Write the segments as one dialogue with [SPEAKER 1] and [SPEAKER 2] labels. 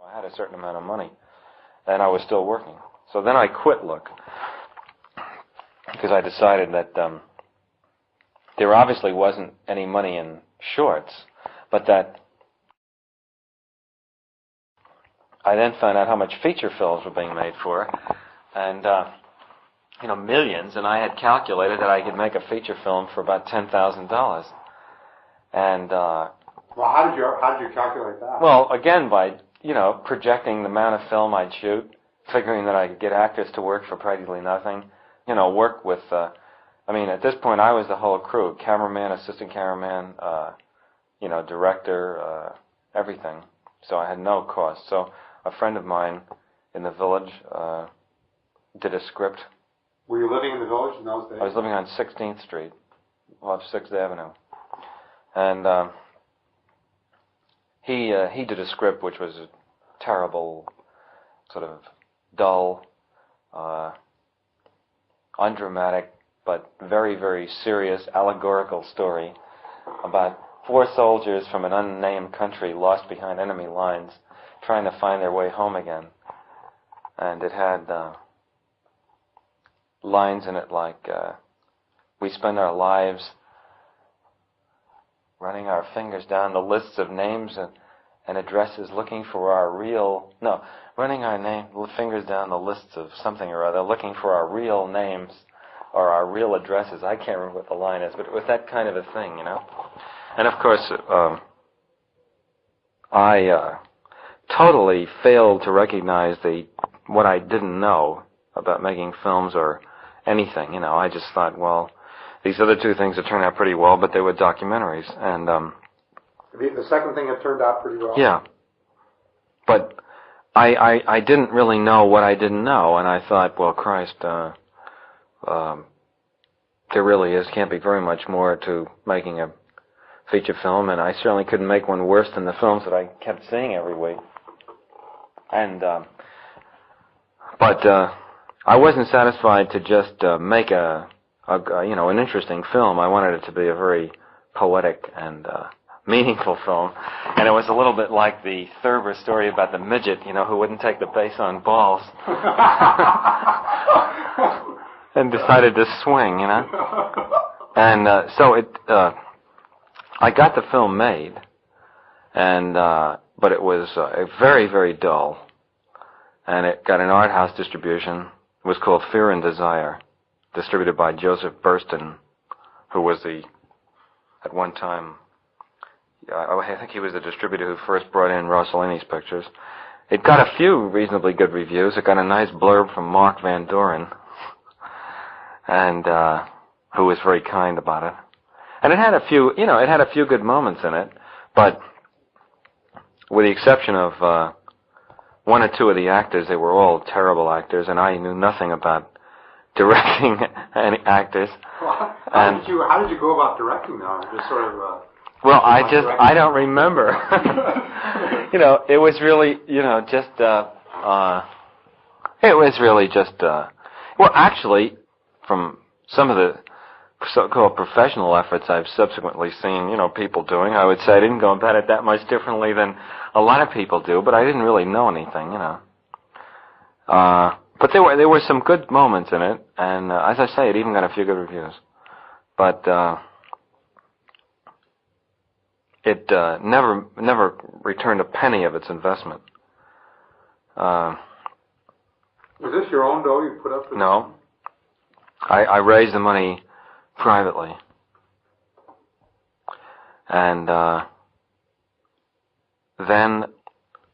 [SPEAKER 1] I had a certain amount of money, and I was still working. So then I quit Look, because I decided that there obviously wasn't any money in shorts, but that I then found out how much feature films were being made for, and millions, and I had calculated that I could make a feature film for about $10,000. And
[SPEAKER 2] well, how did you calculate that?
[SPEAKER 1] Well, again, by projecting the amount of film I'd shoot, figuring that I could get actors to work for practically nothing, work with. At this point, I was the whole crew: cameraman, assistant cameraman, director, everything. So I had no cost. So a friend of mine in the village did a script.
[SPEAKER 2] Were you living in the village in those days?
[SPEAKER 1] I was living on 16th Street, off 6th Avenue. And he did a script which was a terrible, sort of dull, undramatic, but very, very serious, allegorical story about 4 soldiers from an unnamed country lost behind enemy lines trying to find their way home again. And it had lines in it like, we spend our lives running our fingers down the lists of names and addresses looking for our real... No, running our fingers down the lists of something or other, looking for our real names or our real addresses. I can't remember what the line is, but it was that kind of a thing, And of course, I totally failed to recognize what I didn't know about making films or anything. I just thought, well, these other 2 things had turned out pretty well, but they were documentaries. And
[SPEAKER 2] the second thing had turned out pretty well.
[SPEAKER 1] Yeah, but I didn't really know what I didn't know, and I thought, well, Christ, there really can't be very much more to making a feature film, and I certainly couldn't make one worse than the films that I kept seeing every week. And but I wasn't satisfied to just make an interesting film. I wanted it to be a very poetic and meaningful film, and it was a little bit like the Thurber story about the midget, who wouldn't take the base on balls, and decided to swing, And so I got the film made, and but it was very, very dull, and it got an art house distribution. It was called Fear and Desire, distributed by Joseph Burston, who was at one time, I think he was the distributor who first brought in Rossellini's pictures. It got a few reasonably good reviews. It got a nice blurb from Mark Van Doren, and who was very kind about it. And it had a few good moments in it, but with the exception of 1 or 2 of the actors, they were all terrible actors, and I knew nothing about directing any actors.
[SPEAKER 2] Well, how did you go about directing them? Just sort of.
[SPEAKER 1] Well, I don't remember. It was really, well, actually, from some of the so-called professional efforts I've subsequently seen, people doing, I would say I didn't go about it that much differently than a lot of people do, but I didn't really know anything, But there were some good moments in it, and as I say, it even got a few good reviews. But it never returned a penny of its investment.
[SPEAKER 2] Was this your own dough you put up?
[SPEAKER 1] No. I raised the money privately. And then,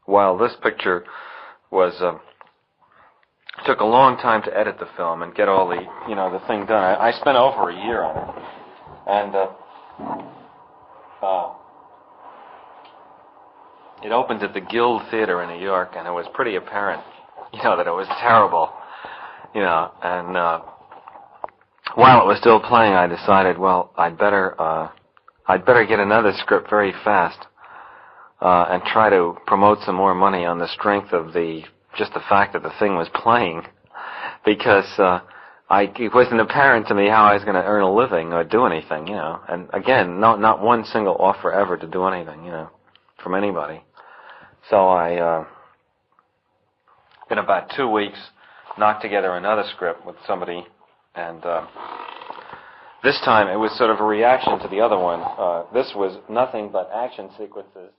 [SPEAKER 1] while this picture was... took a long time to edit the film and get all the, the thing done. I spent over a year on it. And it opened at the Guild Theater in New York, and it was pretty apparent, that it was terrible. And while it was still playing, I decided, well, I'd better get another script very fast and try to promote some more money on the strength of just the fact that the thing was playing, because it wasn't apparent to me how I was going to earn a living or do anything, And again, not one single offer ever to do anything, from anybody. So I in about 2 weeks, knocked together another script with somebody, and this time it was sort of a reaction to the other one. This was nothing but action sequences.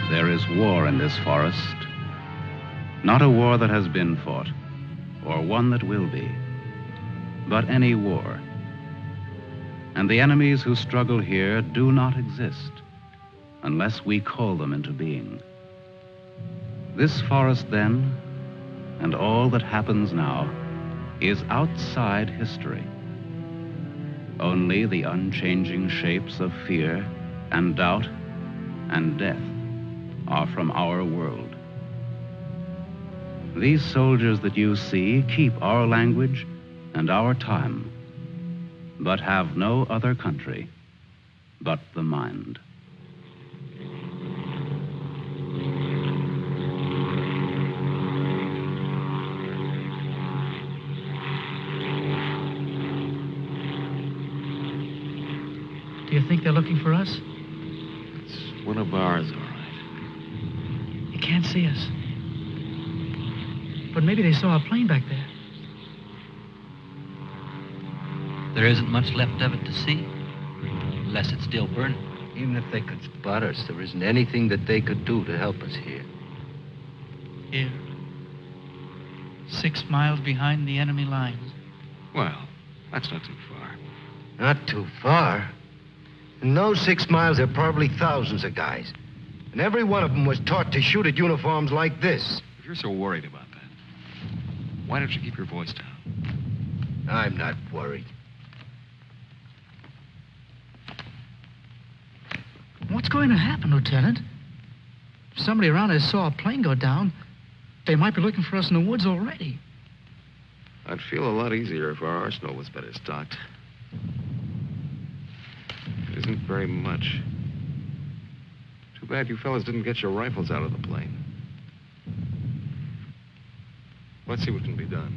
[SPEAKER 3] There is war in this forest, not a war that has been fought, or one that will be, but any war. And the enemies who struggle here do not exist unless we call them into being. This forest, then, and all that happens now, is outside history. Only the unchanging shapes of fear and doubt and death are from our world. These soldiers that you see keep our language and our time, but have no other country but the mind.
[SPEAKER 4] Do you think they're looking for us?
[SPEAKER 5] It's one of ours, all right.
[SPEAKER 4] You can't see us. But maybe they saw a plane back there.
[SPEAKER 6] There isn't much left of it to see, unless it's still burning.
[SPEAKER 5] Even if they could spot us, there isn't anything that they could do to help us here.
[SPEAKER 4] Here. 6 miles behind the enemy lines.
[SPEAKER 5] Well, that's not too far.
[SPEAKER 7] Not too far. In those 6 miles, there are probably thousands of guys. And every one of them was taught to shoot at uniforms like this.
[SPEAKER 5] If you're so worried about that, why don't you keep your voice down?
[SPEAKER 7] I'm not worried.
[SPEAKER 4] What's going to happen, Lieutenant? If somebody around us saw a plane go down, they might be looking for us in the woods already.
[SPEAKER 5] I'd feel a lot easier if our arsenal was better stocked. It isn't very much. Too bad you fellas didn't get your rifles out of the plane. Let's see what can be done.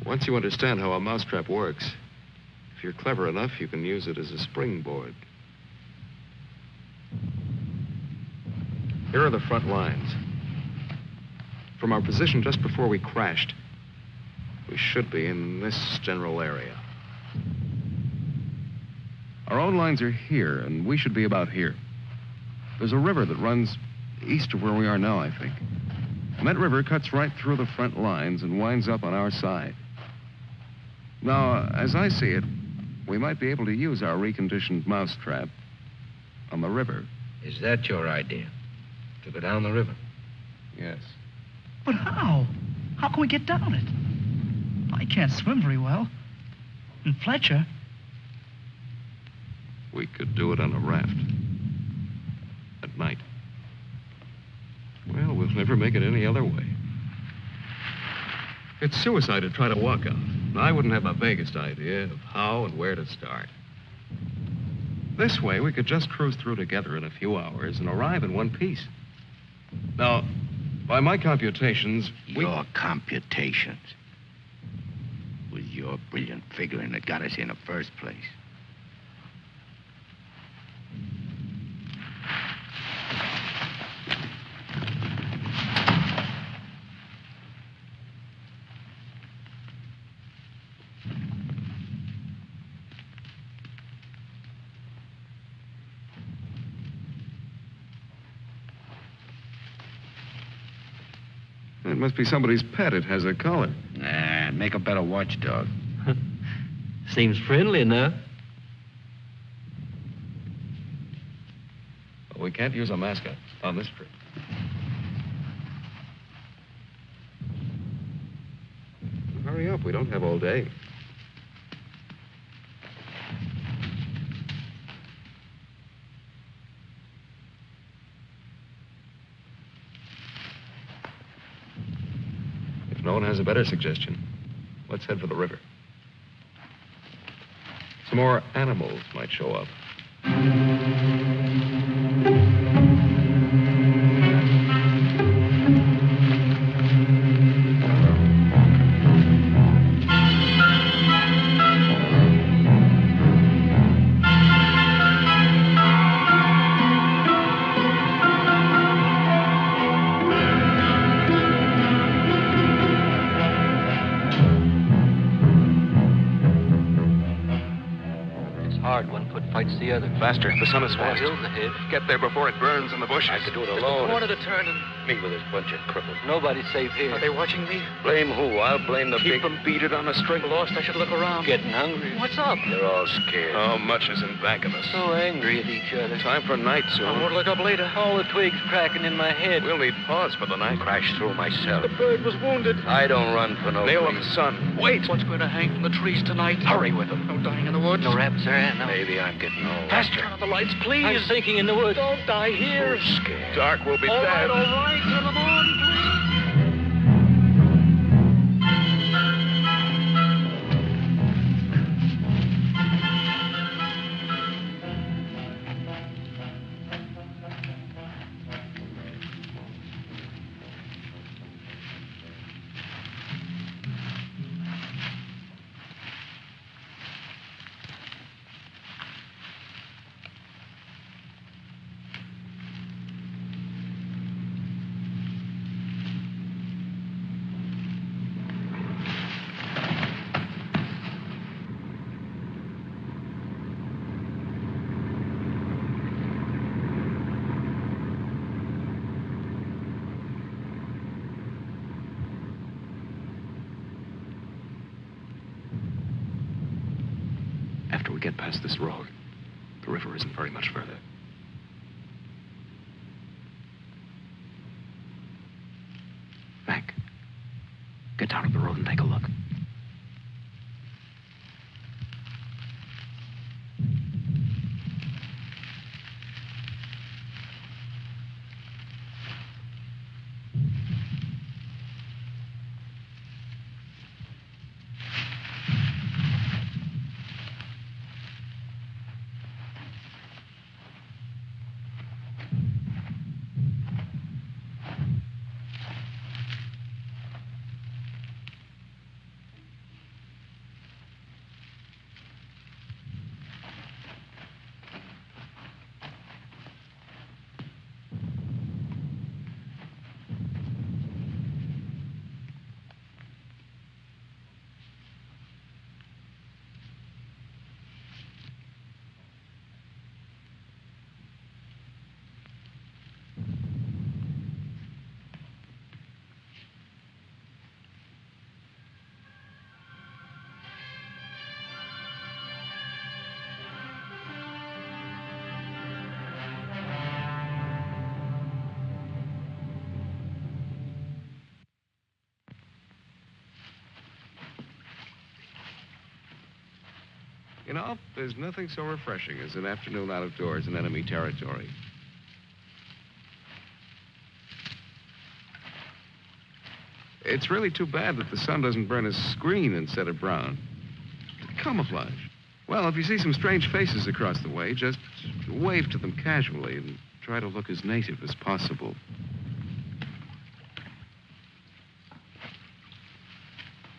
[SPEAKER 5] Once you understand how a mousetrap works, if you're clever enough, you can use it as a springboard. Here are the front lines. From our position just before we crashed, we should be in this general area.
[SPEAKER 8] Our own lines are here, and we should be about here. There's a river that runs east of where we are now, I think. And that river cuts right through the front lines and winds up on our side. Now, as I see it, we might be able to use our reconditioned mousetrap on the river.
[SPEAKER 7] Is that your idea? To go down the river?
[SPEAKER 8] Yes.
[SPEAKER 4] But how? How can we get down it? I can't swim very well. And Fletcher...
[SPEAKER 5] We could do it on a raft. At night. Well, we'll never make it any other way. It's suicide to try to walk out. I wouldn't have the vaguest idea of how and where to start. This way, we could just cruise through together in a few hours and arrive in one piece. Now, by my computations,
[SPEAKER 7] Your computations. It was your brilliant figuring that got us here in the first place.
[SPEAKER 8] must be somebody's pet. It has a collar.
[SPEAKER 7] Nah, make a better watchdog.
[SPEAKER 6] Seems friendly enough.
[SPEAKER 5] Well, we can't use a mascot on this trip. Hurry up. We don't have all day. If no one has a better suggestion, let's head for the river. Some more animals might show up.
[SPEAKER 6] Fights the other.
[SPEAKER 5] Faster. The sun is
[SPEAKER 6] That
[SPEAKER 5] fast.
[SPEAKER 6] hill's ahead.
[SPEAKER 5] Get there before it burns in the bushes.
[SPEAKER 7] I could do it alone.
[SPEAKER 6] Corner to turn and
[SPEAKER 7] Me with this bunch of cripples.
[SPEAKER 6] nobody's safe here.
[SPEAKER 4] Are they watching me?
[SPEAKER 7] Blame who? I'll blame the
[SPEAKER 5] Keep
[SPEAKER 7] big...
[SPEAKER 5] them beat it on a string.
[SPEAKER 4] Lost, I should look around.
[SPEAKER 6] Getting hungry.
[SPEAKER 4] What's up?
[SPEAKER 7] They're all scared.
[SPEAKER 5] How much is in back of us?
[SPEAKER 6] So angry at each other.
[SPEAKER 5] Time for night
[SPEAKER 4] I
[SPEAKER 5] soon.
[SPEAKER 4] won't look up later.
[SPEAKER 6] All the twigs cracking in my head.
[SPEAKER 5] We'll need pause for the night.
[SPEAKER 7] Crash through myself.
[SPEAKER 4] The bird was wounded.
[SPEAKER 7] I don't run for no
[SPEAKER 5] Nail of the
[SPEAKER 7] reason.
[SPEAKER 5] sun. Wait.
[SPEAKER 4] What's going to hang from the trees tonight?
[SPEAKER 5] Hurry with them.
[SPEAKER 4] No dying in the woods.
[SPEAKER 6] No rabbits there, no.
[SPEAKER 7] Maybe I'm getting old.
[SPEAKER 5] Faster.
[SPEAKER 4] Turn on the lights, please.
[SPEAKER 6] I'm sinking in the woods.
[SPEAKER 4] Don't die here.
[SPEAKER 7] Scared.
[SPEAKER 5] Dark will be
[SPEAKER 4] All right,
[SPEAKER 5] dead.
[SPEAKER 4] all right. Turn them on, please.
[SPEAKER 5] After we get past this road, the river isn't very much further. Hank, get down to the road and take a look. You know, there's nothing so refreshing as an afternoon out of doors in enemy territory. It's really too bad that the sun doesn't burn his screen instead of brown. Camouflage. Well, if you see some strange faces across the way, just wave to them casually and try to look as native as possible.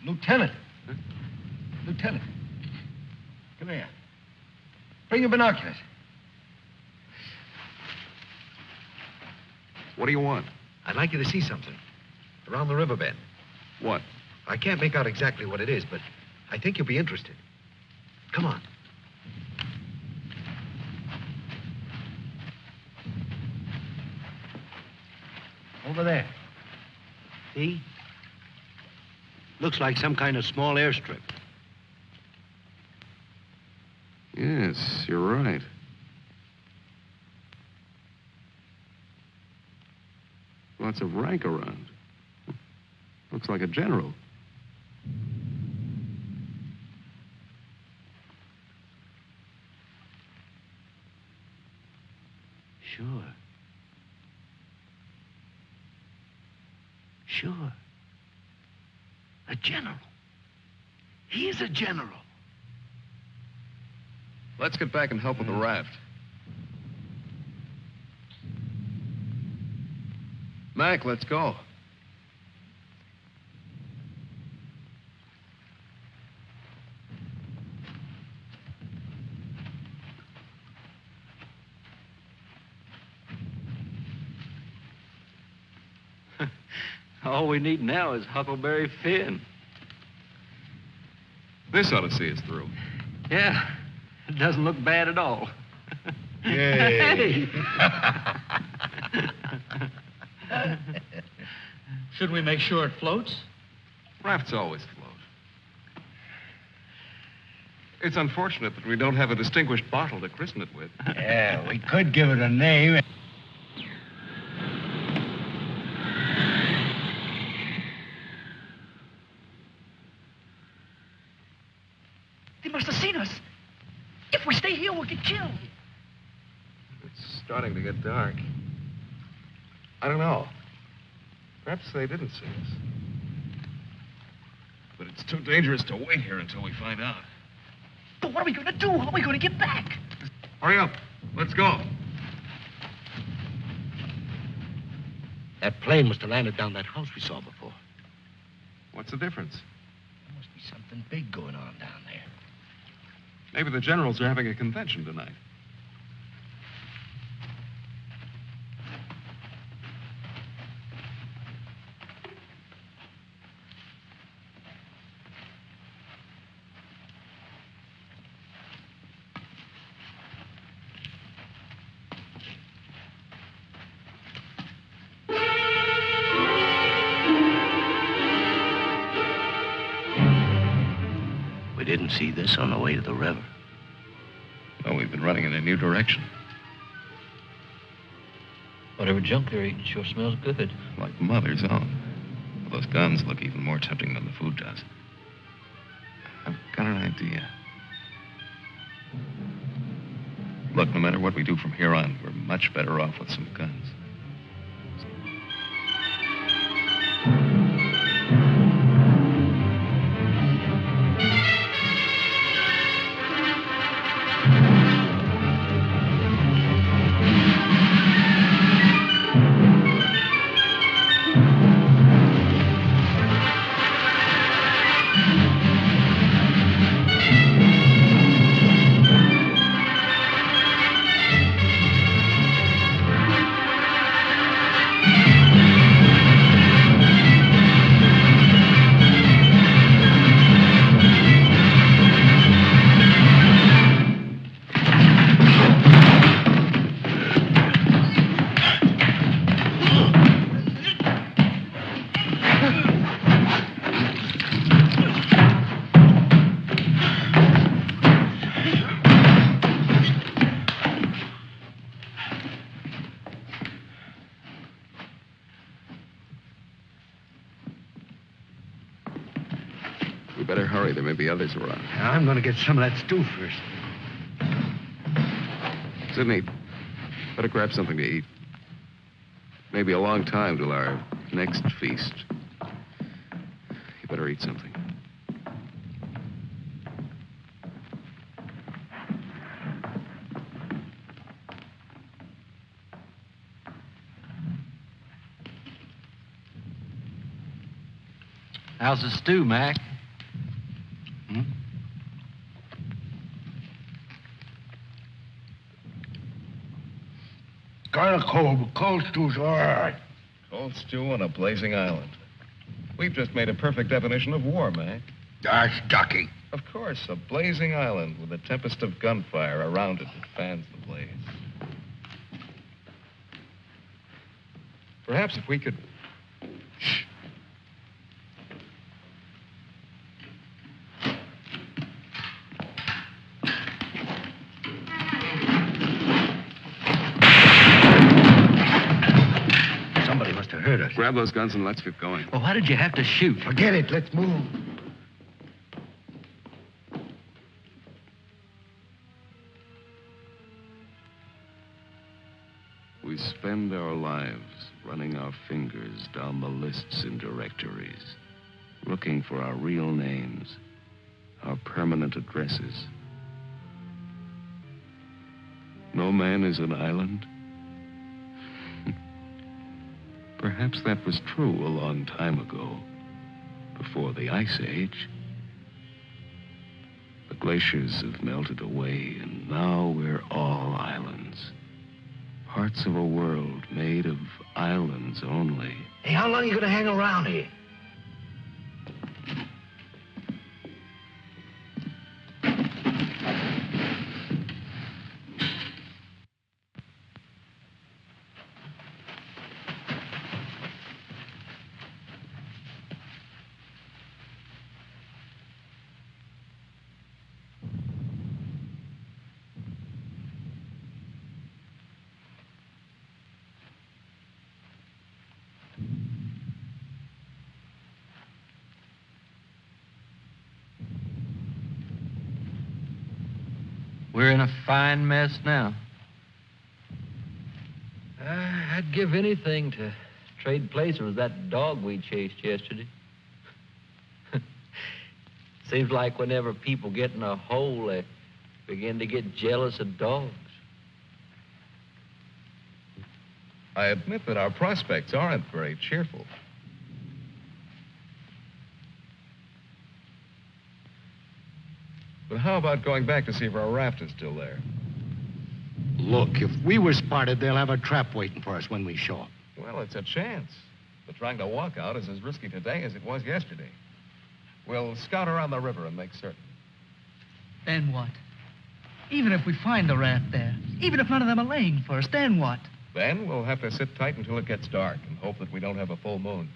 [SPEAKER 7] Lieutenant.
[SPEAKER 5] Huh?
[SPEAKER 7] Lieutenant. Come here. Bring your binoculars.
[SPEAKER 5] What do you want?
[SPEAKER 7] I'd like you to see something. Around the riverbed.
[SPEAKER 5] What?
[SPEAKER 7] I can't make out exactly what it is, but I think you'll be interested. Come on. Over there. See? Looks like some kind of small airstrip.
[SPEAKER 8] Yes, you're right. Lots of rank around. Looks like a general.
[SPEAKER 7] Sure. Sure. A general. He's a general.
[SPEAKER 8] Let's get back and help with the raft. Mac, let's go.
[SPEAKER 9] All we need now is Huckleberry Finn.
[SPEAKER 8] This ought to see us through.
[SPEAKER 9] Yeah, it doesn't look bad at all.
[SPEAKER 7] Yay.
[SPEAKER 4] Should we make sure it floats?
[SPEAKER 8] Rafts always float. It's unfortunate that we don't have a distinguished bottle to christen it with.
[SPEAKER 7] Yeah, we could give it a name.
[SPEAKER 4] They must have seen us. If we stay here, we'll get killed.
[SPEAKER 8] It's starting to get dark. I don't know. Perhaps they didn't see us. But it's too dangerous to wait here until we find out.
[SPEAKER 4] But what are we going to do? How are we going to get back?
[SPEAKER 8] Hurry up. Let's go.
[SPEAKER 7] That plane must have landed down that house we saw before.
[SPEAKER 8] What's the difference?
[SPEAKER 7] There must be something big going on down there.
[SPEAKER 8] Maybe the generals are having a convention tonight.
[SPEAKER 7] We didn't see this on the way to the river.
[SPEAKER 8] No, we've been running in a new direction.
[SPEAKER 6] Whatever junk they're eating sure smells good.
[SPEAKER 8] Like Mother's own. Those guns look even more tempting than the food does. I've got an idea. Look, no matter what we do from here on, we're much better off with some guns. We better hurry. There may be others around.
[SPEAKER 7] I'm going to get some of that stew first.
[SPEAKER 8] Sidney, better grab something to eat. Maybe a long time till our next feast. You better eat something.
[SPEAKER 9] How's the stew, Mac?
[SPEAKER 7] Kind of cold, but cold stew's all right.
[SPEAKER 8] Cold stew on a blazing island. We've just made a perfect definition of war, Mac.
[SPEAKER 7] That's ducky.
[SPEAKER 8] Of course, a blazing island with a tempest of gunfire around it that fans the blaze. Perhaps if we could... Shh.
[SPEAKER 7] hurt us.
[SPEAKER 8] Grab those guns and let's get going.
[SPEAKER 9] Well, why did you have to shoot?
[SPEAKER 7] Forget it. Let's move.
[SPEAKER 8] We spend our lives running our fingers down the lists in directories, looking for our real names, our permanent addresses. No man is an island. Perhaps that was true a long time ago, before the Ice Age. The glaciers have melted away, and now we're all islands. Parts of a world made of islands only.
[SPEAKER 7] Hey, how long are you going to hang around here?
[SPEAKER 9] We're in a fine mess now.
[SPEAKER 6] I'd give anything to trade places with that dog we chased yesterday. Seems like whenever people get in a hole, they begin to get jealous of dogs.
[SPEAKER 5] I admit that our prospects aren't very cheerful. But how about going back to see if our raft is still there?
[SPEAKER 7] Look, if we were spotted, they'll have a trap waiting for us when we show up.
[SPEAKER 5] Well, it's a chance. But trying to walk out is as risky today as it was yesterday. We'll scout around the river and make certain.
[SPEAKER 4] Then what? Even if we find the raft there, even if none of them are laying for us, then what?
[SPEAKER 5] Then we'll have to sit tight until it gets dark and hope that we don't have a full moon.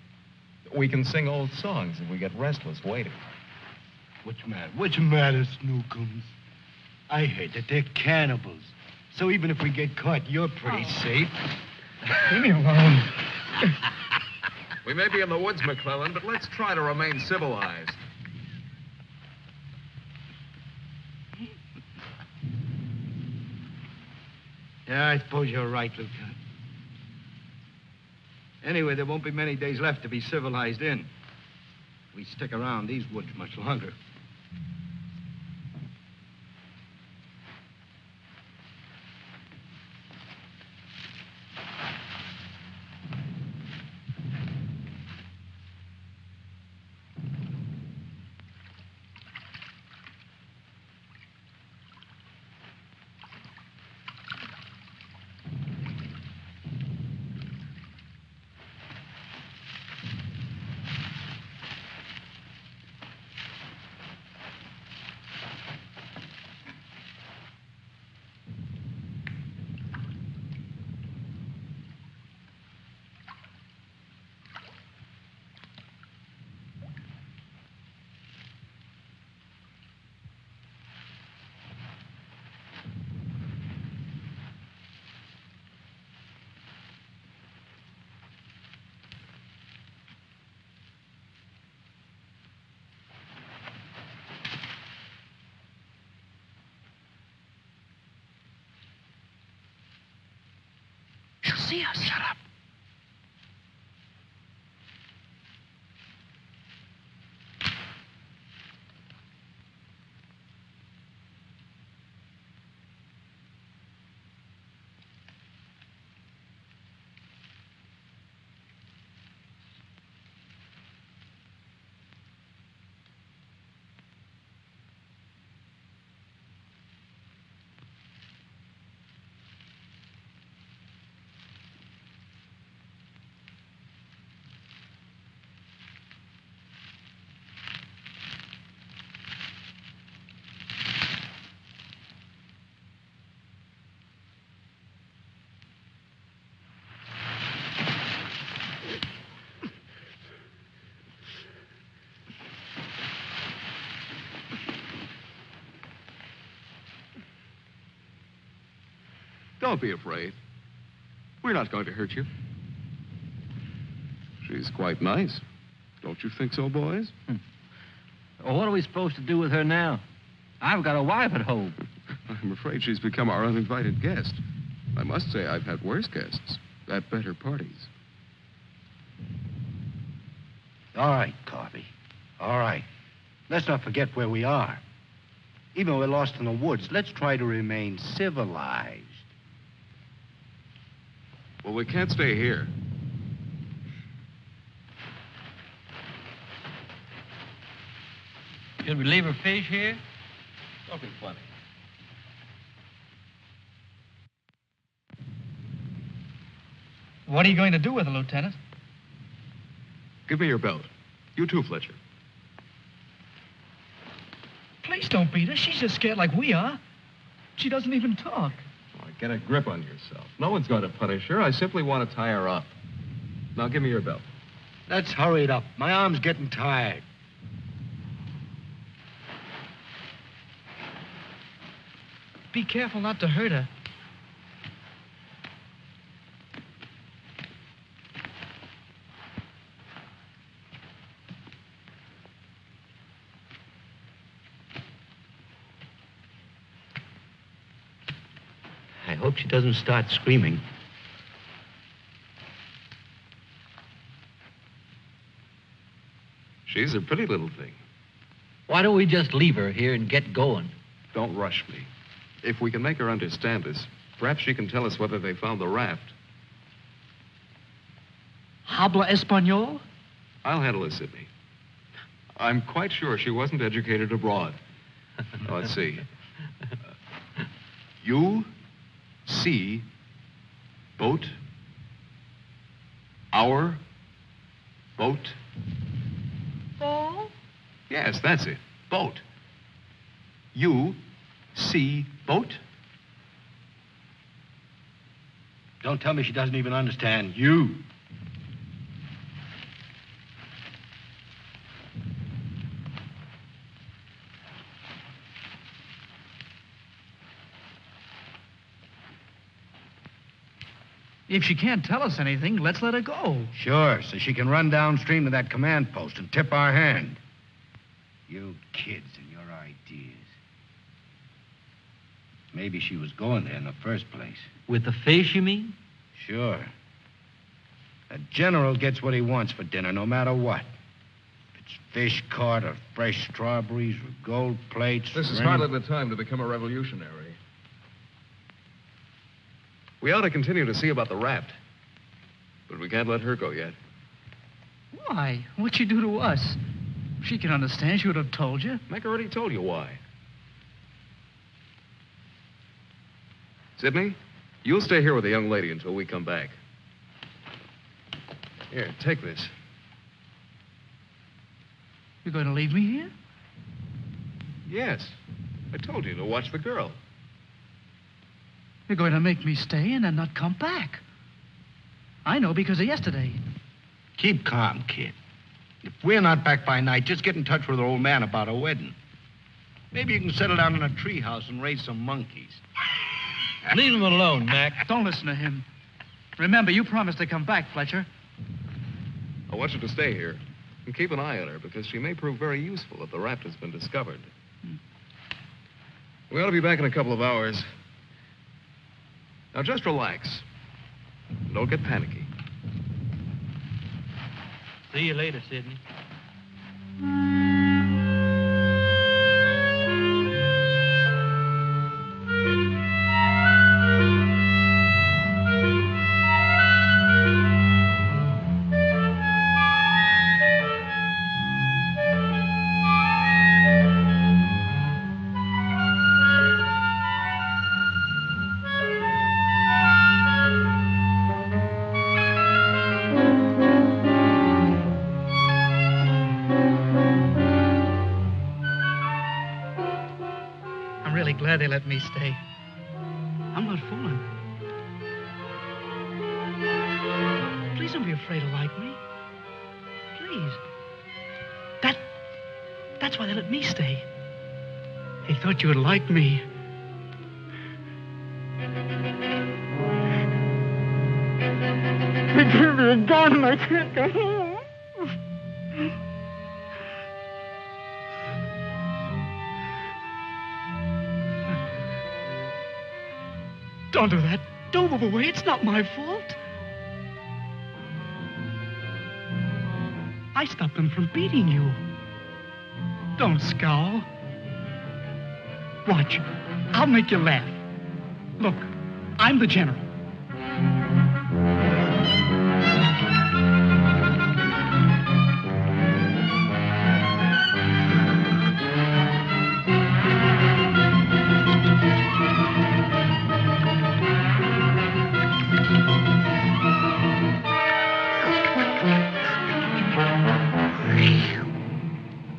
[SPEAKER 5] We can sing old songs if we get restless waiting.
[SPEAKER 7] What's the matter, Snookums? I heard that they're cannibals. So even if we get caught, you're pretty safe.
[SPEAKER 2] Leave me alone.
[SPEAKER 5] We may be in the woods, McClellan, but let's try to remain civilized.
[SPEAKER 7] Yeah, I suppose you're right, Lieutenant. Anyway, there won't be many days left to be civilized in. We stick around these woods much longer.
[SPEAKER 4] She'll see us. Shut up.
[SPEAKER 5] Don't be afraid. We're not going to hurt you.
[SPEAKER 8] She's quite nice. Don't you think so, boys?
[SPEAKER 9] Well, what are we supposed to do with her now? I've got a wife at home.
[SPEAKER 8] I'm afraid she's become our uninvited guest. I must say I've had worse guests at better parties.
[SPEAKER 7] All right, Coffee. All right. Let's not forget where we are. Even though we're lost in the woods, let's try to remain civilized.
[SPEAKER 8] Well, we can't stay here.
[SPEAKER 9] Should we leave her fish here? Don't be funny.
[SPEAKER 4] What are you going to do with her, Lieutenant?
[SPEAKER 8] Give me your belt. You too, Fletcher.
[SPEAKER 4] Please don't beat her. She's just scared like we are. She doesn't even talk.
[SPEAKER 5] Oh, get a grip on yourself. No one's going to punish her. I simply want to tie her up. Now, give me your belt.
[SPEAKER 7] Let's hurry it up. My arm's getting tired.
[SPEAKER 4] Be careful not to hurt her.
[SPEAKER 7] I hope she doesn't start screaming.
[SPEAKER 5] She's a pretty little thing.
[SPEAKER 6] Why don't we just leave her here and get going?
[SPEAKER 5] Don't rush me. If we can make her understand us, perhaps she can tell us whether they found the raft.
[SPEAKER 4] Habla Espanol?
[SPEAKER 5] I'll handle it, Sidney. I'm quite sure she wasn't educated abroad. Now, let's see. You see boat, our boat.
[SPEAKER 10] Ball?
[SPEAKER 5] Yes, that's it. Boat. You see boat?
[SPEAKER 7] Don't tell me she doesn't even understand you.
[SPEAKER 4] If she can't tell us anything, let's let her go.
[SPEAKER 7] Sure, so she can run downstream to that command post and tip our hand. You kids and your ideas. Maybe she was going there in the first place.
[SPEAKER 6] With the fish, you mean?
[SPEAKER 7] Sure. A general gets what he wants for dinner, no matter what. If it's fish caught or fresh strawberries or gold plates.
[SPEAKER 5] This is
[SPEAKER 7] or
[SPEAKER 5] hardly the time to become a revolutionary. We ought to continue to see about the raft. But we can't let her go yet.
[SPEAKER 4] Why? What'd she do to us? She can understand. She would have told you.
[SPEAKER 5] Mac already told you why. Sidney, you'll stay here with the young lady until we come back. Here, take this.
[SPEAKER 4] You're going to leave me here?
[SPEAKER 5] Yes. I told you to watch the girl.
[SPEAKER 4] You're going to make me stay and then not come back. I know because of yesterday.
[SPEAKER 7] Keep calm, kid. If we're not back by night, just get in touch with our old man about a wedding. Maybe you can settle down in a treehouse and raise some monkeys.
[SPEAKER 6] Leave him alone, Mac.
[SPEAKER 4] Don't listen to him. Remember, you promised to come back, Fletcher.
[SPEAKER 5] I want you to stay here and keep an eye on her because she may prove very useful if the raft has been discovered. We ought to be back in a couple of hours. Now, just relax. Don't get panicky.
[SPEAKER 6] See you later, Sidney.
[SPEAKER 4] Glad they let me stay. I'm not fooling. Please don't be afraid to like me. Please. That's why they let me stay. They thought you would like me.
[SPEAKER 10] They give me a gun and I can't go home.
[SPEAKER 4] Don't do that. Don't move away. It's not my fault. I stopped them from beating you. Don't scowl. Watch. I'll make you laugh. Look, I'm the general.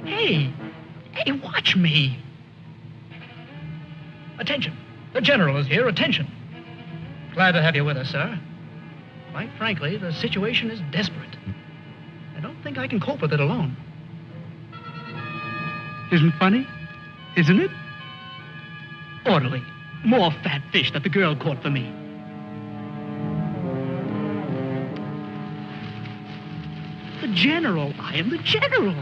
[SPEAKER 4] Hey, watch me. Attention. The general is here. Attention. Glad to have you with us, sir. Quite frankly, the situation is desperate. I don't think I can cope with it alone. Isn't funny? Isn't it? Orderly. More fat fish that the girl caught for me. The general. I am the general.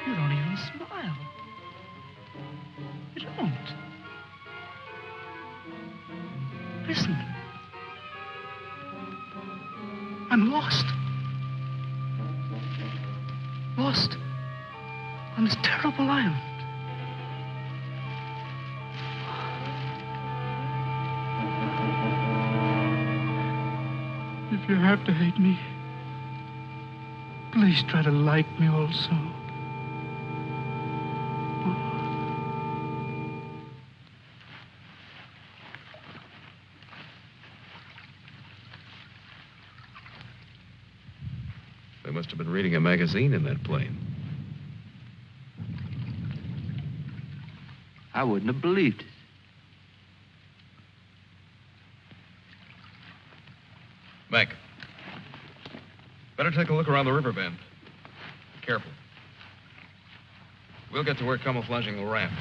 [SPEAKER 4] You don't even smile. You don't. Listen. I'm lost. Lost on this terrible island. If you have to hate me, please try to like me also.
[SPEAKER 5] They must have been reading a magazine in that plane.
[SPEAKER 6] I wouldn't have believed it.
[SPEAKER 5] Mac, better take a look around the river bend. Careful. We'll get to work camouflaging the raft.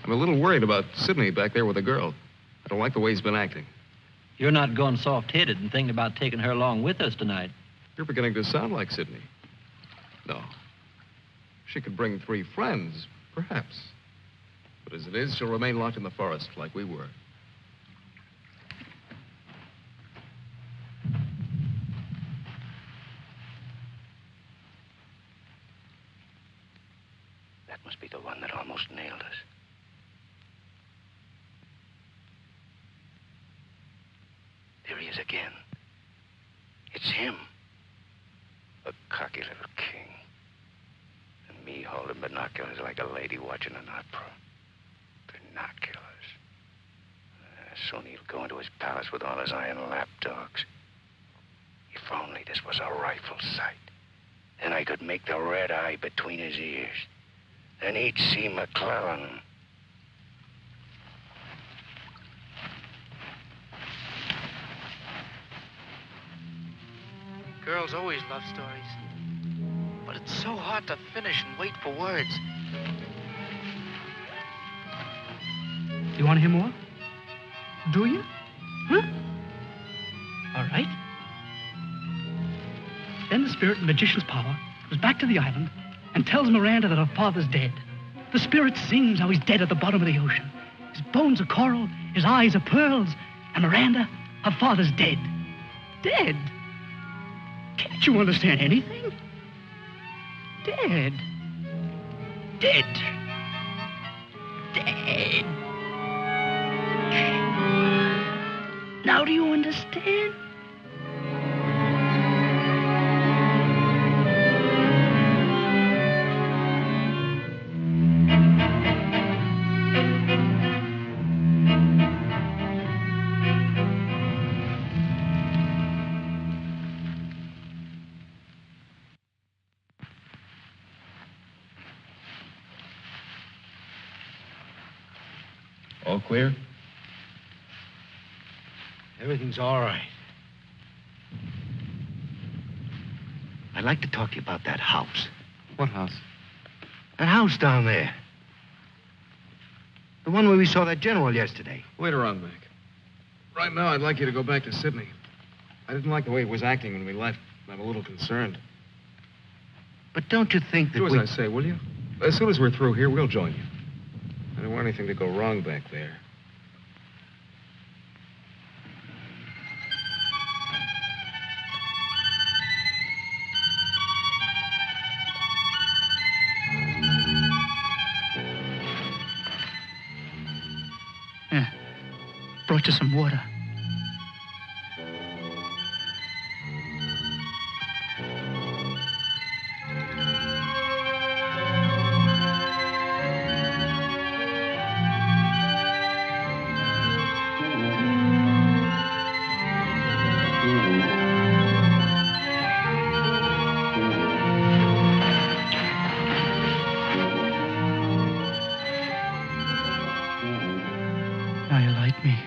[SPEAKER 5] I'm a little worried about Sidney back there with the girl. I don't like the way he's been acting.
[SPEAKER 6] You're not going soft-headed and thinking about taking her along with us tonight.
[SPEAKER 5] You're beginning to sound like Sidney. No. She could bring 3 friends, perhaps. But as it is, she'll remain locked in the forest like we were.
[SPEAKER 7] That must be the one that almost nailed us. There he is again. It's him. A cocky little king. And me holding binoculars like a lady watching an opera. Binoculars. Soon he'll go into his palace with all his iron lapdogs. If only this was a rifle sight. Then I could make the red eye between his ears. Then he'd see McClellan.
[SPEAKER 4] Girls always love stories. But it's so hard to finish and wait for words. You want to hear more? Do you? Huh? All right. Then the spirit in the magician's power goes back to the island and tells Miranda that her father's dead. The spirit sings how he's dead at the bottom of the ocean. His bones are coral, his eyes are pearls, and Miranda, her father's dead. Dead? Can't you understand anything? Dead. Dead. Dead. Now do you understand?
[SPEAKER 8] All clear?
[SPEAKER 7] Everything's all right. I'd like to talk to you about that house.
[SPEAKER 8] What house?
[SPEAKER 7] That house down there.
[SPEAKER 10] The one where we saw that general yesterday.
[SPEAKER 5] Later on, Mac. Right now, I'd like you to go back to Sydney. I didn't like the way he was acting when we left. I'm a little concerned.
[SPEAKER 10] But don't you think that
[SPEAKER 5] Do as I say, will you? As soon as we're through here, we'll join you. I don't want anything to go wrong back there.
[SPEAKER 4] Yeah. Brought you some water. Now you like me,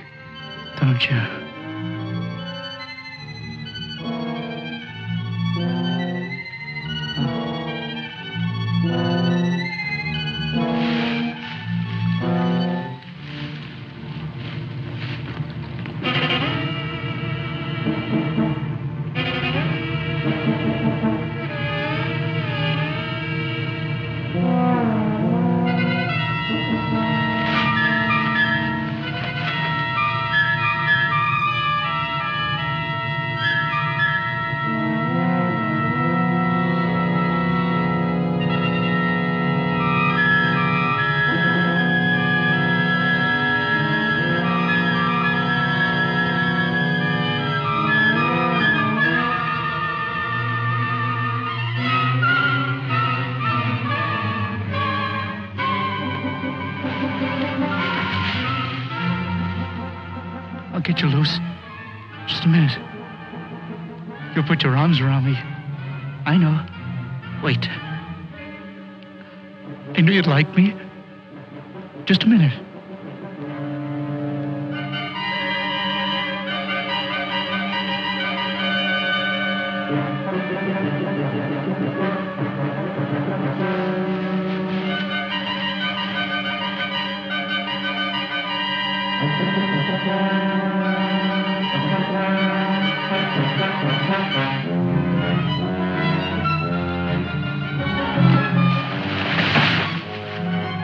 [SPEAKER 4] don't you? I'll get you loose. Just a minute. You'll put your arms around me. I know. Wait. I knew you'd like me. Just a minute.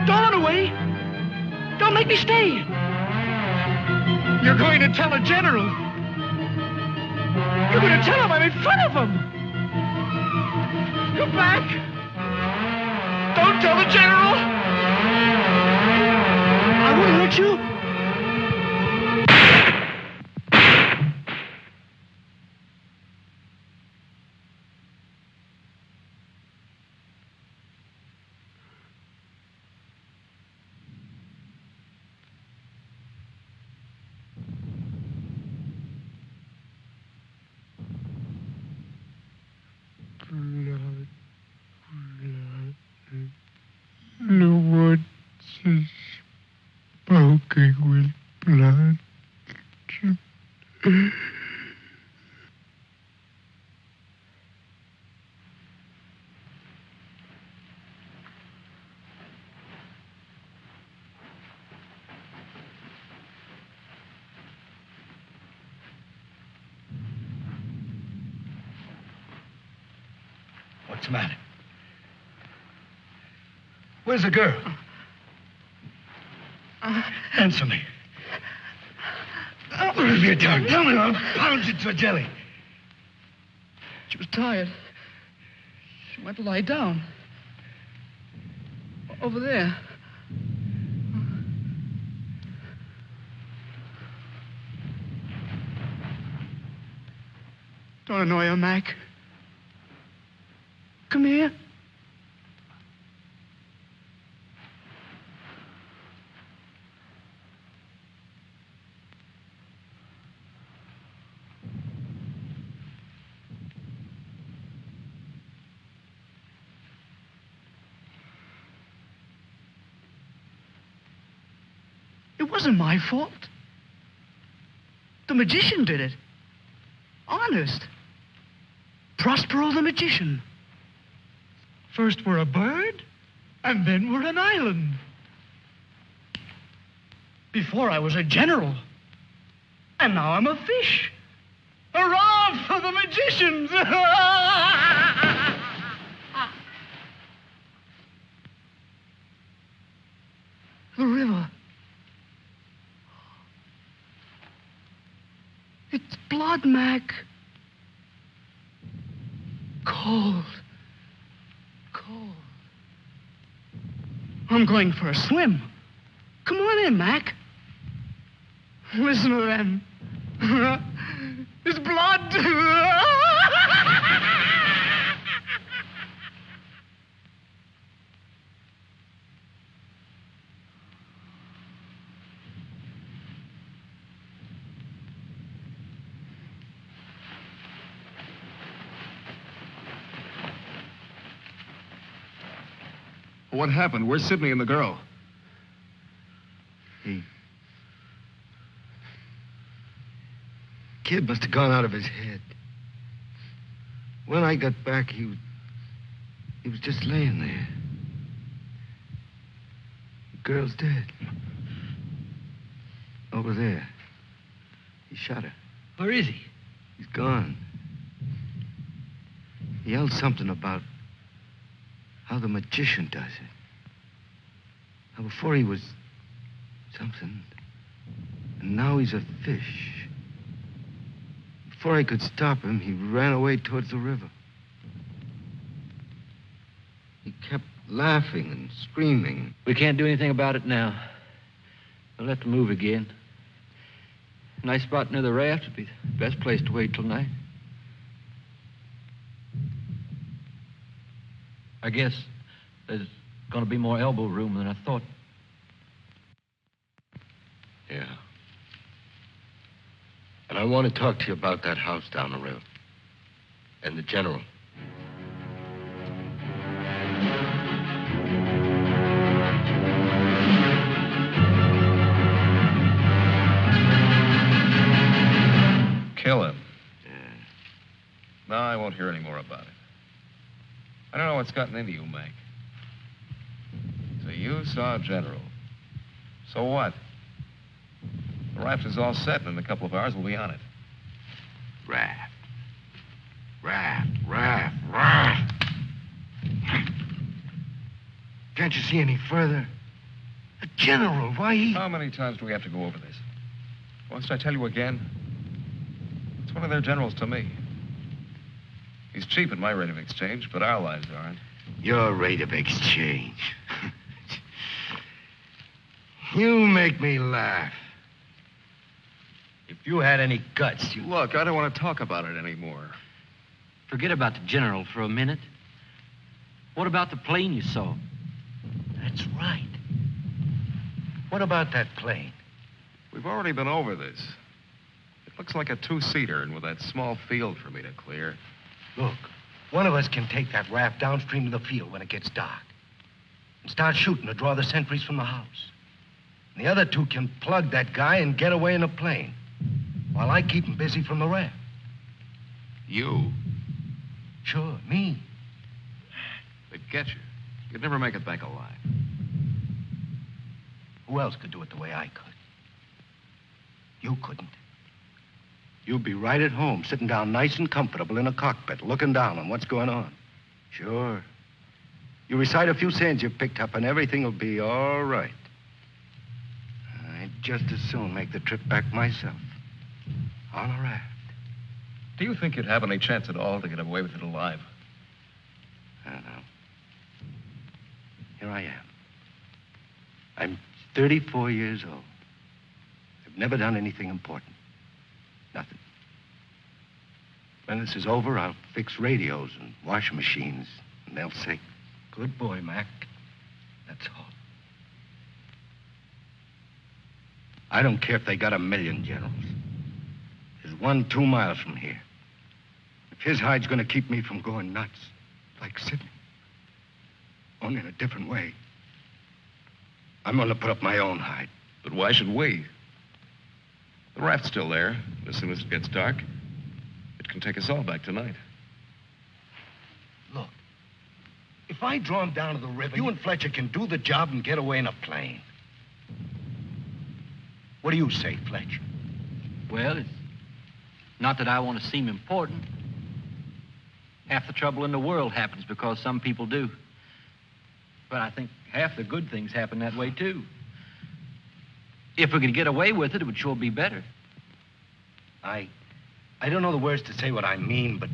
[SPEAKER 4] Don't run away. Don't make me stay. You're going to tell the general. You're going to tell him I'm in front of him. Come back. Don't tell the general. I won't hurt you.
[SPEAKER 11] The woods is smoking with blood.
[SPEAKER 4] What's the matter? Where's the girl? Answer me. What have you done? Tell me, I'll pound you to a jelly.
[SPEAKER 12] She was tired. She went to lie down. Over there.
[SPEAKER 4] Don't annoy her, Mac. Come here. It wasn't my fault. The magician did it. Honest. Prospero the magician. First we're a bird, and then we're an island. Before I was a general. And now I'm a fish. Hurrah for the magicians! The river. It's blood, Mac. Cold. Cold. I'm going for a swim. Come on in, Mac. Listen to them. It's blood.
[SPEAKER 8] What happened? Where's Sidney and the girl?
[SPEAKER 10] Kid must have gone out of his head. When I got back, he was just laying there. The girl's dead. Over there. He shot her.
[SPEAKER 4] Where is he?
[SPEAKER 10] He's gone. He yelled something about how the magician does it. How before he was something, and now he's a fish. Before I could stop him, he ran away towards the river. He kept laughing and screaming.
[SPEAKER 9] We can't do anything about it now. We'll have to move again. A nice spot near the raft would be the best place to wait till night. I guess there's going to be more elbow room than I thought.
[SPEAKER 10] Yeah. And I want to talk to you about that house down the river. And the general.
[SPEAKER 8] Kill him. Yeah. No, I won't hear any more about it. I don't know what's gotten into you, Mac. So you saw a general. So what? The raft is all set, and in a couple of hours we'll be on it.
[SPEAKER 10] Raft. Raft. Can't you see any further? A general, why he...
[SPEAKER 8] How many times do we have to go over this? Must I tell you again? It's one of their generals to me. He's cheap at my rate of exchange, but our lives aren't.
[SPEAKER 10] Your rate of exchange. You make me laugh. If you had any guts, you...
[SPEAKER 8] Look, I don't want to talk about it anymore.
[SPEAKER 9] Forget about the general for a minute. What about the plane you saw?
[SPEAKER 10] That's right. What about that plane?
[SPEAKER 8] We've already been over this. It looks like a two-seater, and with that small field for me to clear.
[SPEAKER 10] Look, one of us can take that raft downstream to the field when it gets dark and start shooting to draw the sentries from the house. And the other two can plug that guy and get away in a plane while I keep him busy from the raft.
[SPEAKER 8] You?
[SPEAKER 10] Sure, me.
[SPEAKER 8] They'd get you. You'd never make it back alive.
[SPEAKER 10] Who else could do it the way I could? You couldn't. You'd be right at home, sitting down nice and comfortable in a cockpit, looking down on what's going on. Sure. You recite a few sayings you've picked up, and everything will be all right. I'd just as soon make the trip back myself. On a raft.
[SPEAKER 8] Do you think you'd have any chance at all to get away with it alive?
[SPEAKER 10] I don't know. Here I am. I'm 34 years old. I've never done anything important. Nothing. When this is over, I'll fix radios and washing machines, and they'll say, "Good boy, Mac." That's all. I don't care if they got 1,000,000 generals. There's one 2 miles from here. If his hide's gonna keep me from going nuts, like Sidney, only in a different way, I'm gonna put up my own hide.
[SPEAKER 8] But why should we? The raft's still there. As soon as it gets dark, it can take us all back tonight.
[SPEAKER 10] Look, if I draw him down to the river, you and Fletcher can do the job and get away in a plane. What do you say, Fletch?
[SPEAKER 9] Well, it's not that I want to seem important. Half the trouble in the world happens because some people do. But I think half the good things happen that way, too. If we could get away with it, it would sure be better.
[SPEAKER 10] I don't know the words to say what I mean, but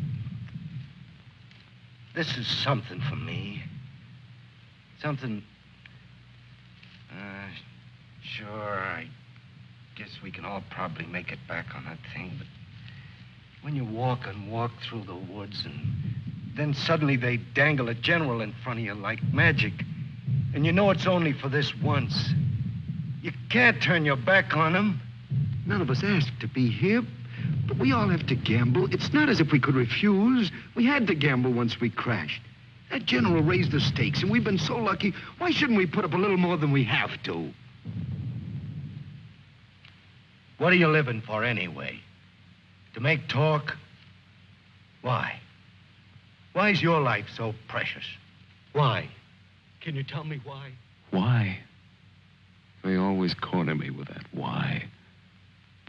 [SPEAKER 10] this is something for me. Something... Sure, I guess we can all probably make it back on that thing, but when you walk and walk through the woods and then suddenly they dangle a general in front of you like magic, and you know it's only for this once, you can't turn your back on him.
[SPEAKER 13] None of us asked to be here, but we all have to gamble. It's not as if we could refuse. We had to gamble once we crashed. That general raised the stakes, and we've been so lucky. Why shouldn't we put up a little more than we have to?
[SPEAKER 10] What are you living for anyway? To make talk? Why? Why is your life so precious? Why? Can you tell me why?
[SPEAKER 8] Why? They always corner me with that why.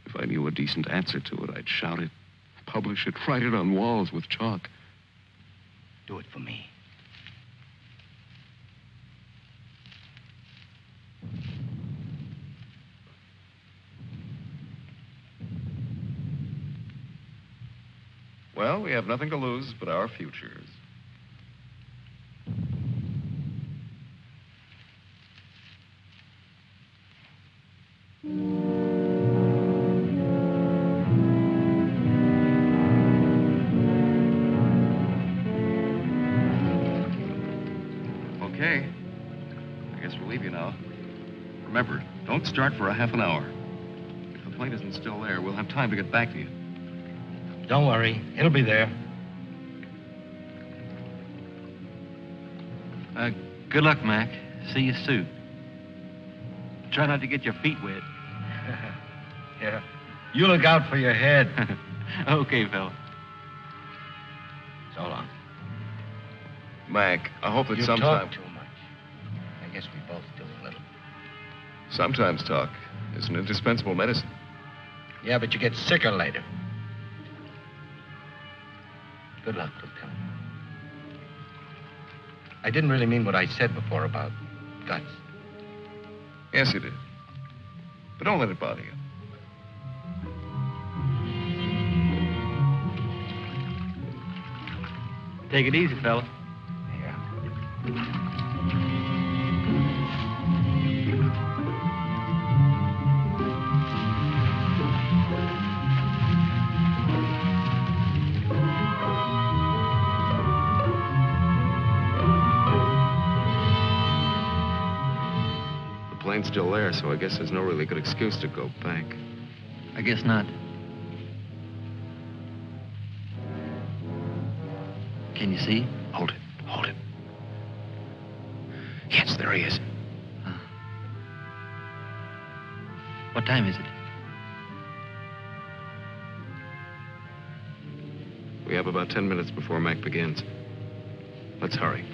[SPEAKER 8] If I knew a decent answer to it, I'd shout it, publish it, write it on walls with chalk.
[SPEAKER 10] Do it for me.
[SPEAKER 8] Well, we have nothing to lose but our futures. Okay. I guess we'll leave you now. Remember, don't start for a half an hour. If the plane isn't still there, we'll have time to get back to you.
[SPEAKER 10] Don't worry. It'll be there.
[SPEAKER 9] Good luck, Mac. See you soon. Try not to get your feet wet.
[SPEAKER 10] Yeah. You look out for your head.
[SPEAKER 9] Okay, fella.
[SPEAKER 10] So long.
[SPEAKER 8] Mac, I hope that
[SPEAKER 10] You
[SPEAKER 8] sometime...
[SPEAKER 10] talk too much. I guess we both do a little.
[SPEAKER 8] Sometimes talk is an indispensable medicine.
[SPEAKER 10] Yeah, but you get sicker later. Good luck, Lieutenant. I didn't really mean what I said before about guts.
[SPEAKER 8] Yes, you did. But don't let it bother you.
[SPEAKER 9] Take it easy, fella.
[SPEAKER 8] The plane's still there, so I guess there's no really good excuse to go back.
[SPEAKER 9] I guess not. Can you see?
[SPEAKER 13] Hold it. Hold it. Yes, there he is.
[SPEAKER 9] What time is it?
[SPEAKER 8] We have about 10 minutes before Mac begins. Let's hurry.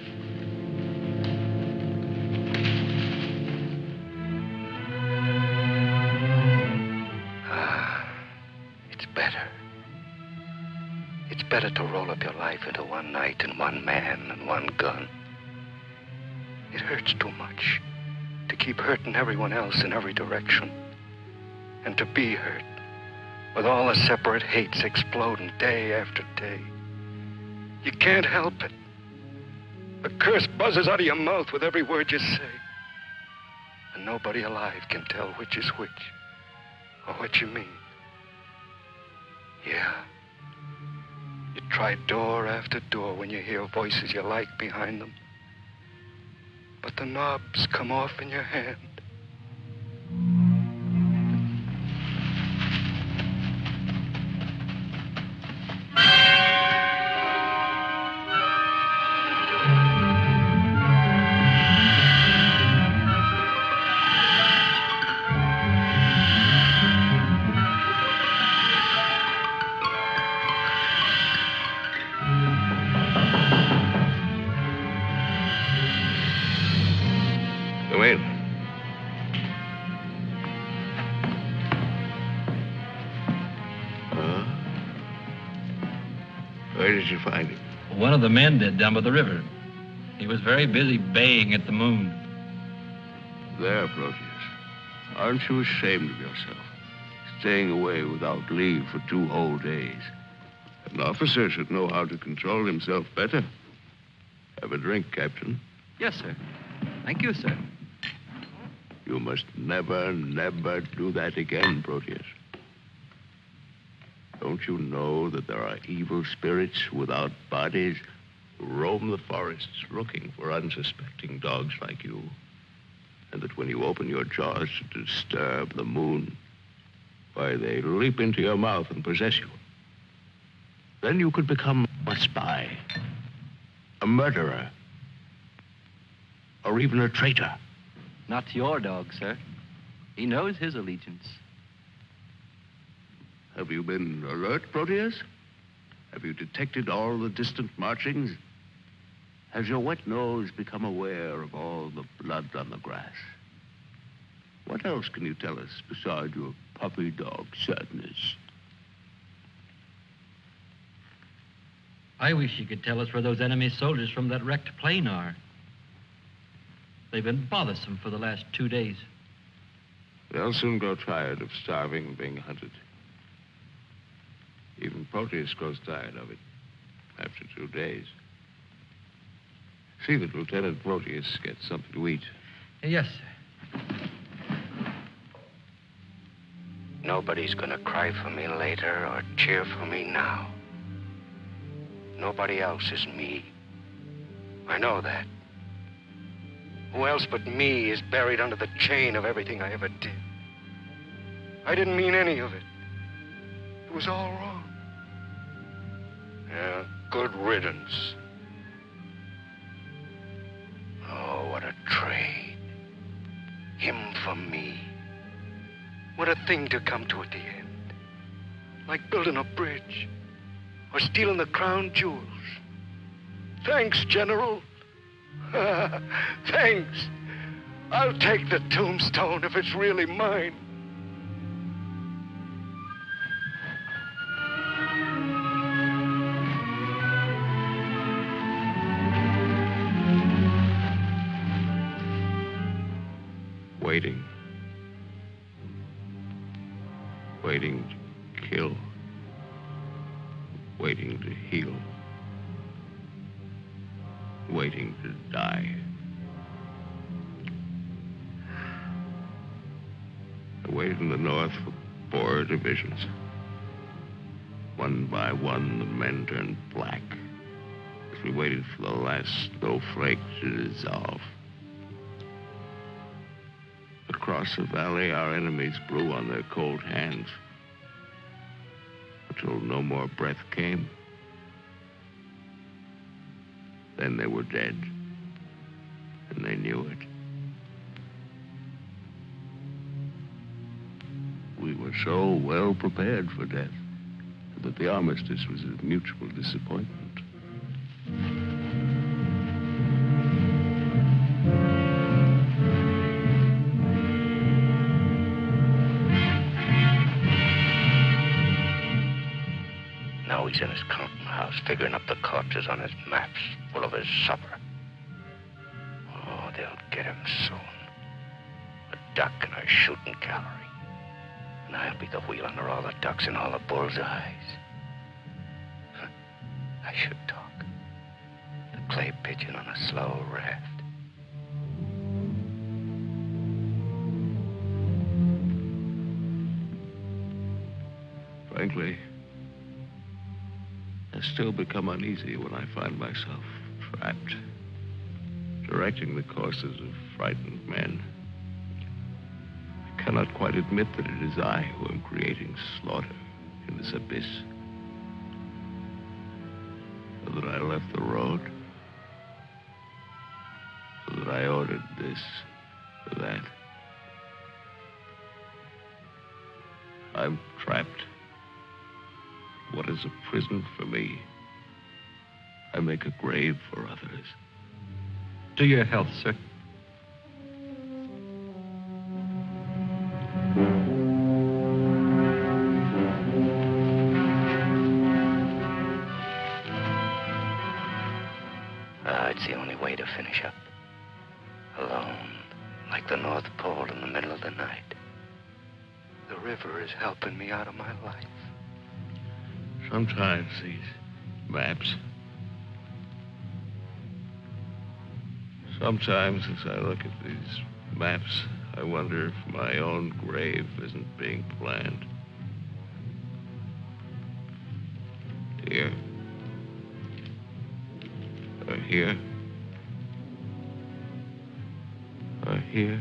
[SPEAKER 7] It's better. It's better to roll up your life into one night and one man and one gun. It hurts too much to keep hurting everyone else in every direction. And to be hurt with all the separate hates exploding day after day. You can't help it. A curse buzzes out of your mouth with every word you say. And nobody alive can tell which is which or what you mean. Yeah. You try door after door when you hear voices you like behind them. But the knobs come off in your hand.
[SPEAKER 14] did you find him?
[SPEAKER 9] One of the men did down by the river. He was very busy baying at the moon.
[SPEAKER 14] There, Proteus. Aren't you ashamed of yourself? Staying away without leave for 2 whole days. An officer should know how to control himself better. Have a drink, Captain.
[SPEAKER 9] Yes, sir. Thank you, sir.
[SPEAKER 14] You must never, never do that again, Proteus. Don't you know that there are evil spirits without bodies who roam the forests looking for unsuspecting dogs like you? And that when you open your jaws to disturb the moon, why, they leap into your mouth and possess you. Then you could become a spy, a murderer, or even a traitor.
[SPEAKER 9] Not to your dog, sir. He knows his allegiance.
[SPEAKER 14] Have you been alert, Proteus? Have you detected all the distant marchings? Has your wet nose become aware of all the blood on the grass? What else can you tell us besides your puppy dog sadness?
[SPEAKER 9] I wish you could tell us where those enemy soldiers from that wrecked plane are. They've been bothersome for the last 2 days.
[SPEAKER 14] They'll soon grow tired of starving and being hunted. Even Proteus grows tired of it after 2 days. See that Lieutenant Proteus gets something to eat.
[SPEAKER 9] Yes, sir.
[SPEAKER 7] Nobody's gonna cry for me later or cheer for me now. Nobody else is me. I know that. Who else but me is buried under the chain of everything I ever did? I didn't mean any of it. It was all wrong. Yeah, good riddance. Oh, what a trade. Him for me. What a thing to come to at the end. Like building a bridge or stealing the crown jewels. Thanks, General. Thanks. I'll take the tombstone if it's really mine.
[SPEAKER 14] Waiting. Waiting to kill. Waiting to heal. Waiting to die. I waited in the north for 4 divisions. One by one, the men turned black as we waited for the last snowflake to dissolve. Across the valley, our enemies blew on their cold hands until no more breath came. Then they were dead, and they knew it. We were so well prepared for death that the armistice was a mutual disappointment.
[SPEAKER 7] Now he's in his counting house, figuring up the corpses on his maps, full of his supper. Oh, they'll get him soon. A duck in a shooting gallery. And I'll be the wheel under all the ducks and all the bull's eyes. I should talk. The clay pigeon on a slow raft.
[SPEAKER 14] Frankly, I still become uneasy when I find myself trapped, directing the courses of frightened men. I cannot quite admit that it is I who am creating slaughter in this abyss. So that I left the road. So that I ordered this or that. I'm trapped. What is a prison for me? I make a grave for others.
[SPEAKER 9] To your health, sir.
[SPEAKER 7] like the North Pole in the middle of the night. The river is helping me out of my life.
[SPEAKER 14] Sometimes these maps. Sometimes as I look at these maps, I wonder if my own grave isn't being planned. Here. Or here. Or here.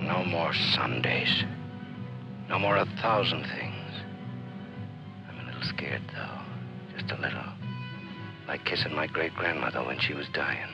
[SPEAKER 7] No more Sundays. No more 1,000 things. I'm a little scared, though. Just a little. Like kissing my great-grandmother when she was dying.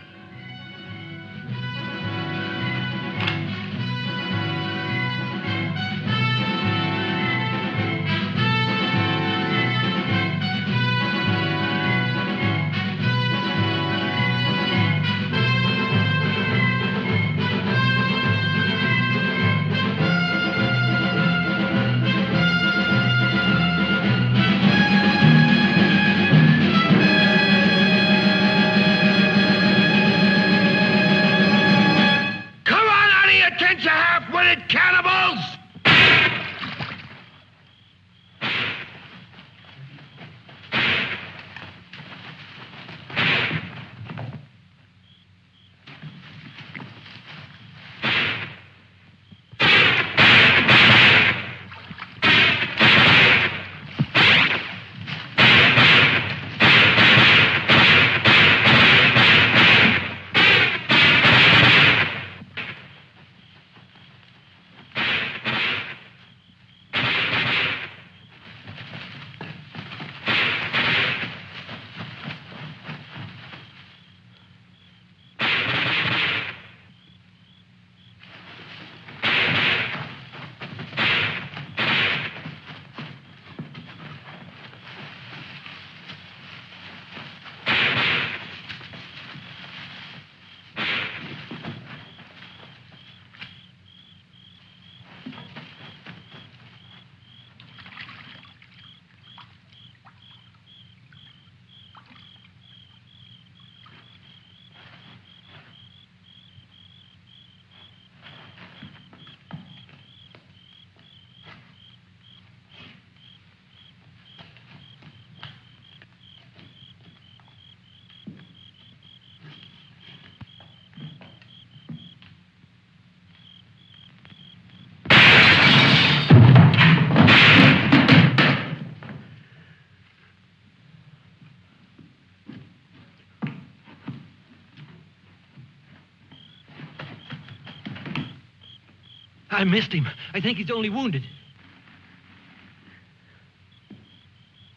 [SPEAKER 9] I missed him. I think he's only wounded.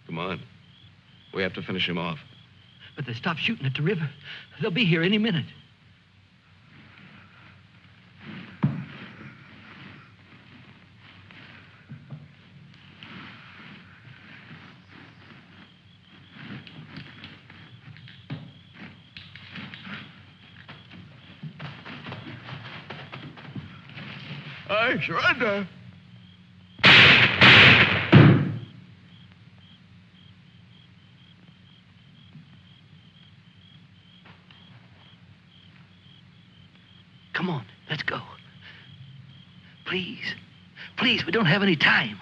[SPEAKER 5] Come on. We have to finish him off.
[SPEAKER 9] But they stopped shooting at the river. They'll be here any minute.
[SPEAKER 11] I surrender.
[SPEAKER 9] Come on, let's go. Please. Please, we don't have any time.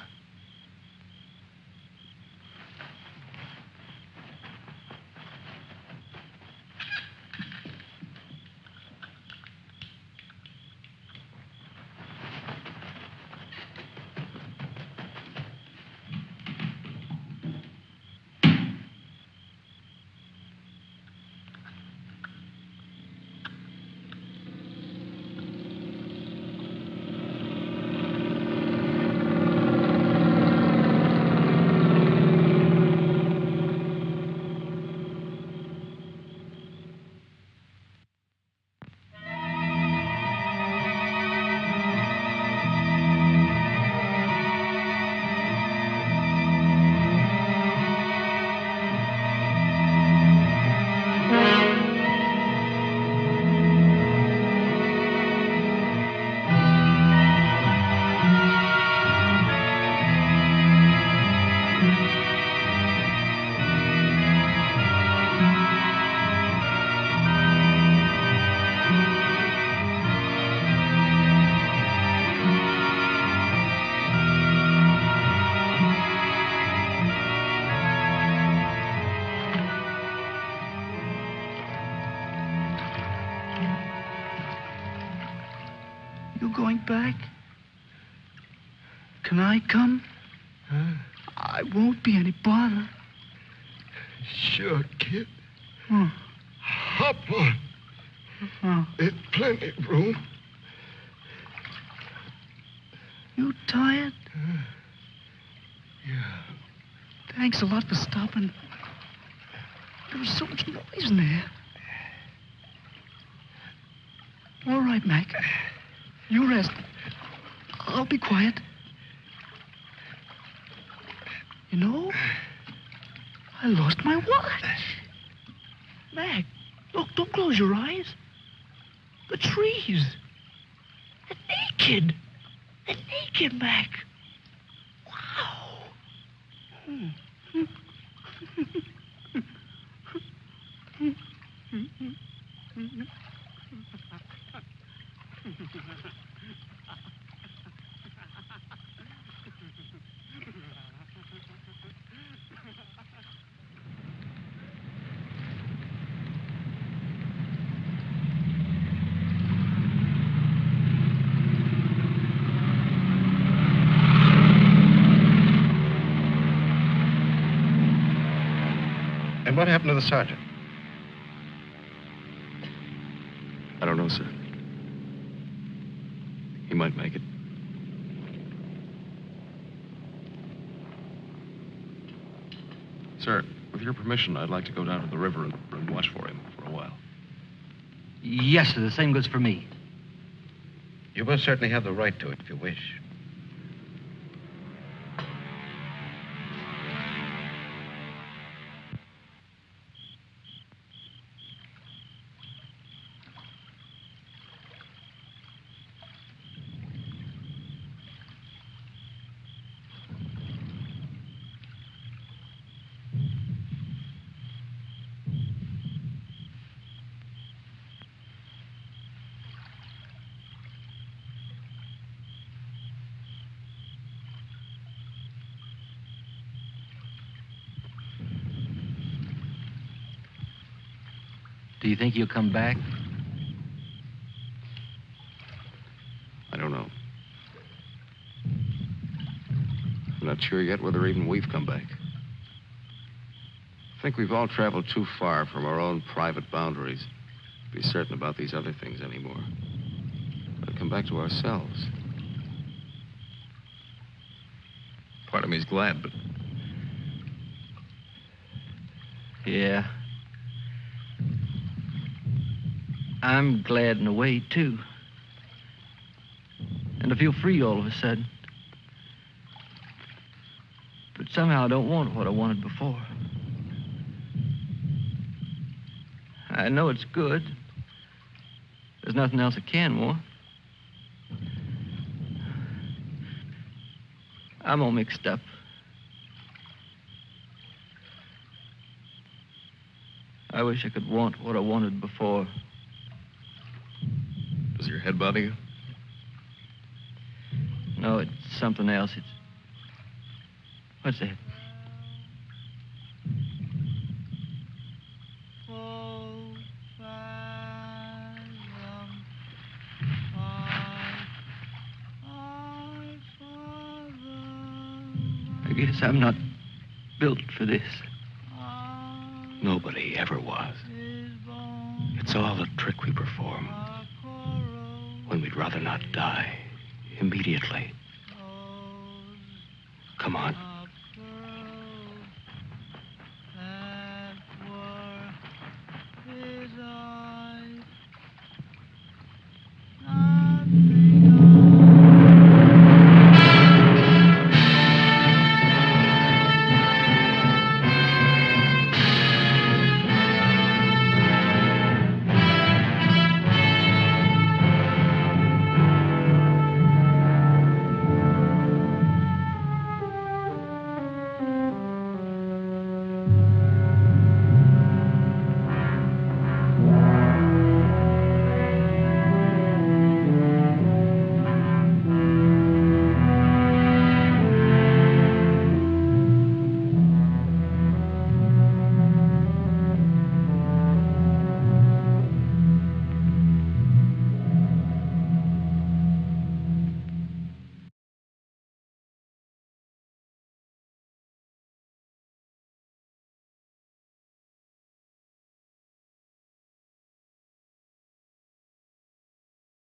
[SPEAKER 12] back? Can I come?
[SPEAKER 11] Huh?
[SPEAKER 12] I won't be any bother.
[SPEAKER 11] Sure, kid.
[SPEAKER 12] Oh.
[SPEAKER 11] Hop on.
[SPEAKER 12] Oh.
[SPEAKER 11] There's plenty of room.
[SPEAKER 12] You tired?
[SPEAKER 11] Yeah.
[SPEAKER 12] Thanks a lot for stopping. There was so much noise in there. All right, Mac. You rest. I'll be quiet. You know, I lost my watch. Mac, look, don't close your eyes. The trees. They're naked. They're naked, Mac. Wow.
[SPEAKER 10] And what happened to the sergeant?
[SPEAKER 8] I don't know, sir. He might make it. Sir, with your permission, I'd like to go down to the river and watch for him for a while.
[SPEAKER 9] Yes, sir. The same goes for me.
[SPEAKER 10] You most certainly have the right to it if you wish.
[SPEAKER 9] Do you think he'll come back?
[SPEAKER 8] I don't know. I'm not sure yet whether even we've come back. I think we've all traveled too far from our own private boundaries to be certain about these other things anymore. We'll come back to ourselves. Part of me's glad, but...
[SPEAKER 9] Yeah. I'm glad in a way, too. And I feel free all of a sudden. But somehow I don't want what I wanted before. I know it's good. There's nothing else I can want. I'm all mixed up. I wish I could want what I wanted before.
[SPEAKER 8] Does your head bother you?
[SPEAKER 9] No, it's something else. It's... What's that? I guess I'm not built for this.
[SPEAKER 7] Nobody ever was. It's all a trick we perform when we'd rather not die immediately. Come on.